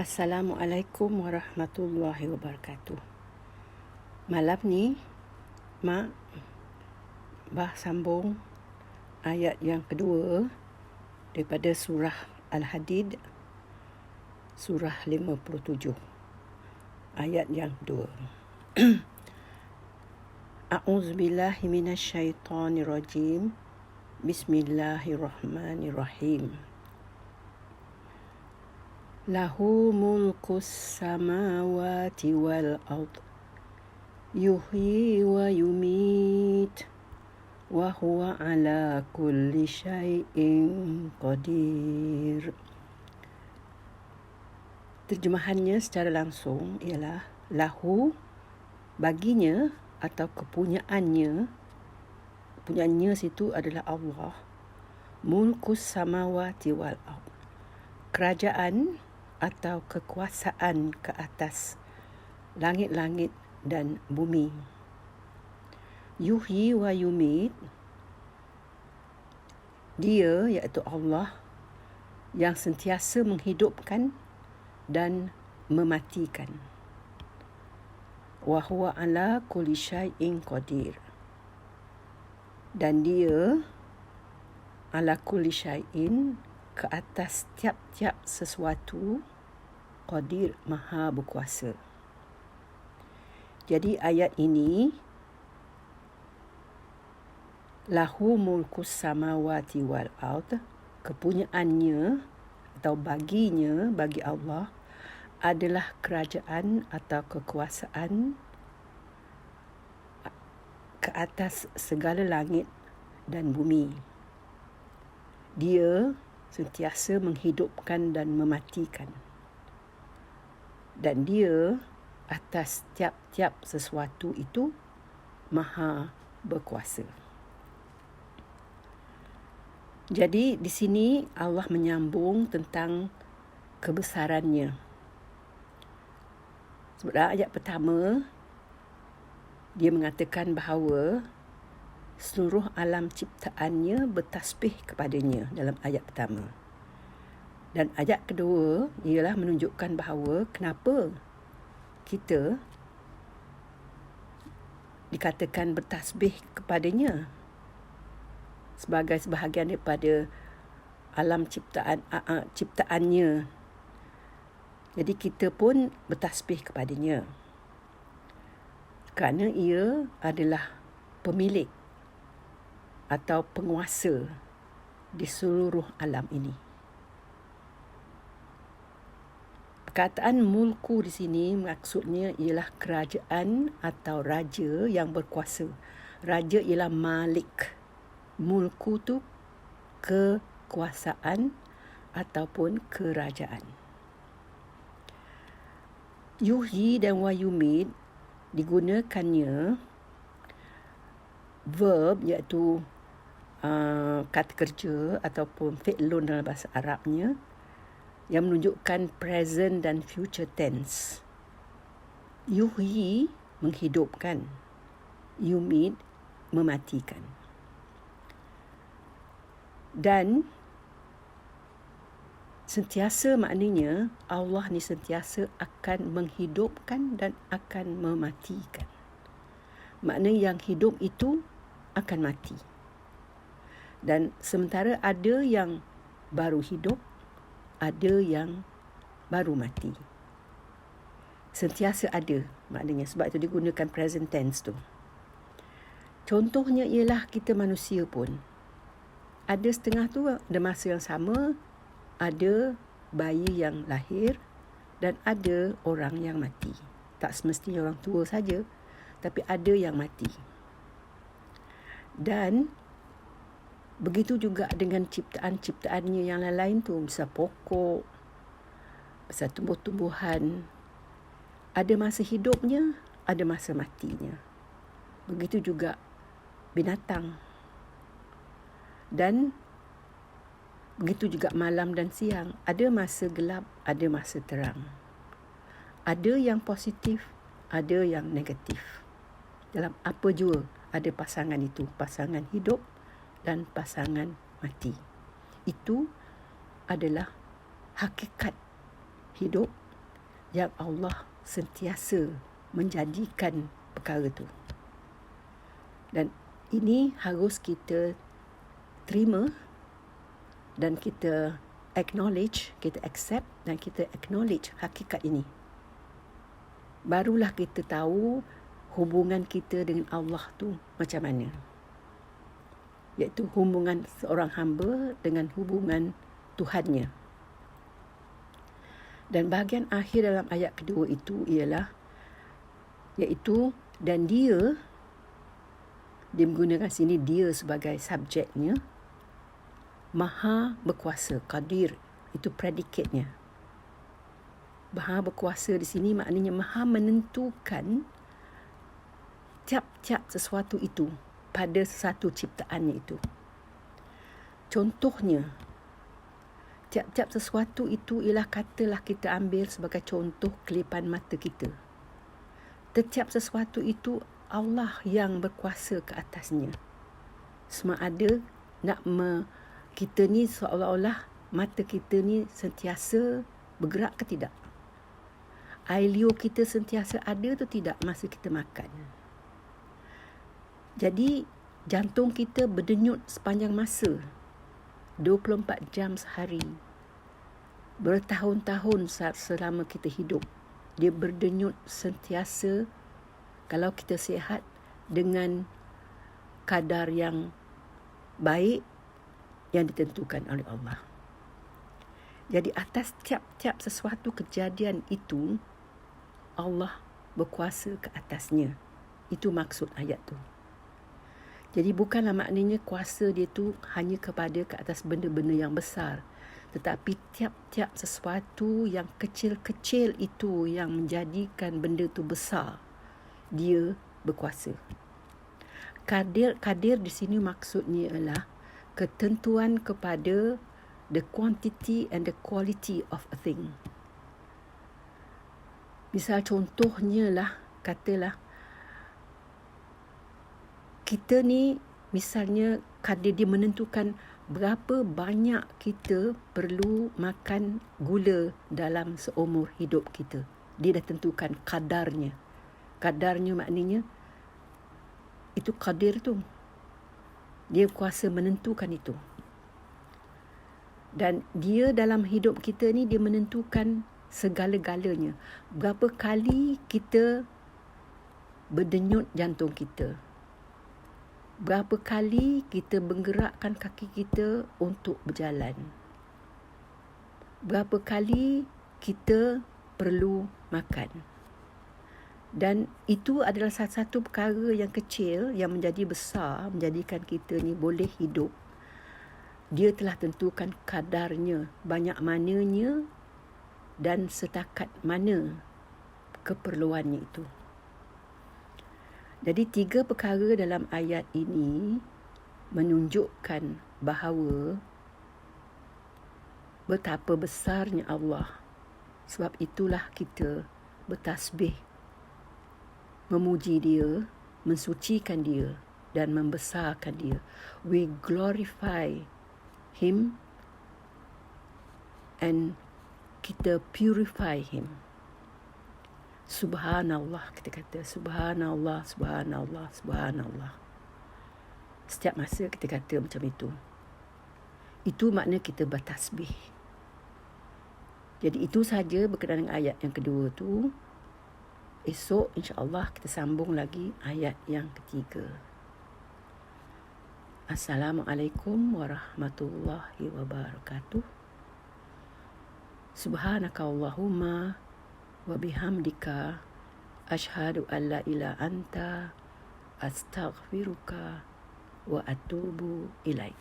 Assalamualaikum warahmatullahi wabarakatuh. Malam ni, Mak sambung ayat yang kedua daripada surah Al-Hadid, surah 57. Ayat yang kedua. A'udzubillahi minasyaitonirrajim. Bismillahirrahmanirrahim. Lahu mulkus samawati wal ard, yuhyi wa yumit, wa huwa ala kulli syai'in qadir. Terjemahannya secara langsung ialah lahu, baginya atau kepunyaannya situ adalah Allah, mulkus samawati wal ard, kerajaan atau kekuasaan ke atas langit-langit dan bumi. Yuhyi wa yumit, dia iaitu Allah yang sentiasa menghidupkan dan mematikan. Wa huwa ala kulli syai'in qadir, dan dia ala kulli syai'in, ke atas tiap-tiap sesuatu, qadir, maha berkuasa. Jadi ayat ini, lahu mulkus samawati wal ard, kepunyaannya atau baginya, bagi Allah, adalah kerajaan atau kekuasaan ke atas segala langit dan bumi. Dia sentiasa menghidupkan dan mematikan. Dan dia atas tiap-tiap sesuatu itu maha berkuasa. Jadi di sini Allah menyambung tentang kebesarannya. Sebenarnya ayat pertama, dia mengatakan bahawa seluruh alam ciptaannya bertasbih kepadanya dalam ayat pertama. Dan ayat kedua ialah menunjukkan bahawa kenapa kita dikatakan bertasbih kepadanya sebagai sebahagian daripada alam ciptaannya. Jadi kita pun bertasbih kepadanya kerana ia adalah pemilik atau penguasa di seluruh alam ini. Perkataan mulku di sini maksudnya ialah kerajaan atau raja yang berkuasa. Raja ialah malik. Mulku tu kekuasaan ataupun kerajaan. Yuhyi dan wa yumit digunakannya verb, iaitu kata kerja ataupun fi'lun dalam bahasa Arabnya, yang menunjukkan present dan future tense. Yuhyi, menghidupkan. Yumit, mematikan. Dan sentiasa maknanya Allah ni sentiasa akan menghidupkan dan akan mematikan. Maknanya yang hidup itu akan mati. Dan sementara ada yang baru hidup, ada yang baru mati. Sentiasa ada maknanya, sebab itu digunakan present tense tu. Contohnya ialah kita manusia pun. Ada setengah tu ada masa yang sama, ada bayi yang lahir dan ada orang yang mati. Tak semestinya orang tua saja, tapi ada yang mati. Dan begitu juga dengan ciptaan-ciptaannya yang lain tu, misal pokok, misal tumbuh-tumbuhan. Ada masa hidupnya, ada masa matinya. Begitu juga binatang. Dan begitu juga malam dan siang. Ada masa gelap, ada masa terang. Ada yang positif, ada yang negatif. Dalam apa jua ada pasangan itu, pasangan hidup dan pasangan mati. Itu adalah hakikat hidup yang Allah sentiasa menjadikan perkara tu. Dan ini harus kita terima dan kita acknowledge, kita accept dan kita acknowledge hakikat ini. Barulah kita tahu hubungan kita dengan Allah tu macam mana. Iaitu hubungan seorang hamba dengan hubungan Tuhannya. Dan bahagian akhir dalam ayat kedua itu ialah iaitu dan dia menggunakan sini dia sebagai subjeknya, Maha berkuasa, Qadir, itu predikatnya. Maha berkuasa di sini maknanya Maha menentukan tiap-tiap sesuatu itu pada satu ciptaannya itu. Contohnya, tiap-tiap sesuatu itu ialah katalah kita ambil sebagai contoh kelipan mata kita. Setiap sesuatu itu Allah yang berkuasa ke atasnya. Semua ada nak kita ni seolah-olah mata kita ni sentiasa bergerak ke tidak? Air liur kita sentiasa ada atau tidak masa kita makan? Jadi jantung kita berdenyut sepanjang masa, 24 jam sehari, bertahun-tahun selama kita hidup. Dia berdenyut sentiasa kalau kita sihat dengan kadar yang baik yang ditentukan oleh Allah. Jadi atas tiap-tiap sesuatu kejadian itu, Allah berkuasa ke atasnya. Itu maksud ayat tu. Jadi bukanlah maknanya kuasa dia tu hanya kepada ke atas benda-benda yang besar. Tetapi tiap-tiap sesuatu yang kecil-kecil itu yang menjadikan benda tu besar. Dia berkuasa. Kadir di sini maksudnya ialah ketentuan kepada the quantity and the quality of a thing. Misal contohnya lah, katalah kita ni misalnya kadir dia menentukan berapa banyak kita perlu makan gula dalam seumur hidup kita. Dia dah tentukan kadarnya. Kadarnya maknanya itu kadir tu. Dia kuasa menentukan itu. Dan dia dalam hidup kita ni dia menentukan segala-galanya. Berapa kali kita berdenyut jantung kita. Berapa kali kita menggerakkan kaki kita untuk berjalan. Berapa kali kita perlu makan. Dan itu adalah satu perkara yang kecil yang menjadi besar, menjadikan kita ni boleh hidup. Dia telah tentukan kadarnya, banyak mananya dan setakat mana keperluannya itu. Jadi 3 perkara dalam ayat ini menunjukkan bahawa betapa besarnya Allah. Sebab itulah kita bertasbih, memuji dia, mensucikan dia dan membesarkan dia. We glorify him and kita purify him. Subhanallah, kita kata subhanallah, subhanallah, subhanallah. Setiap masa kita kata macam itu. Itu makna kita bertasbih. Jadi itu saja berkenaan dengan ayat yang kedua tu. Esok insya-Allah kita sambung lagi ayat yang ketiga. Assalamualaikum warahmatullahi wabarakatuh. Subhanakallahumma wa bihamdika asyhadu an la ilaha anta astaghfiruka wa atubu ilaik.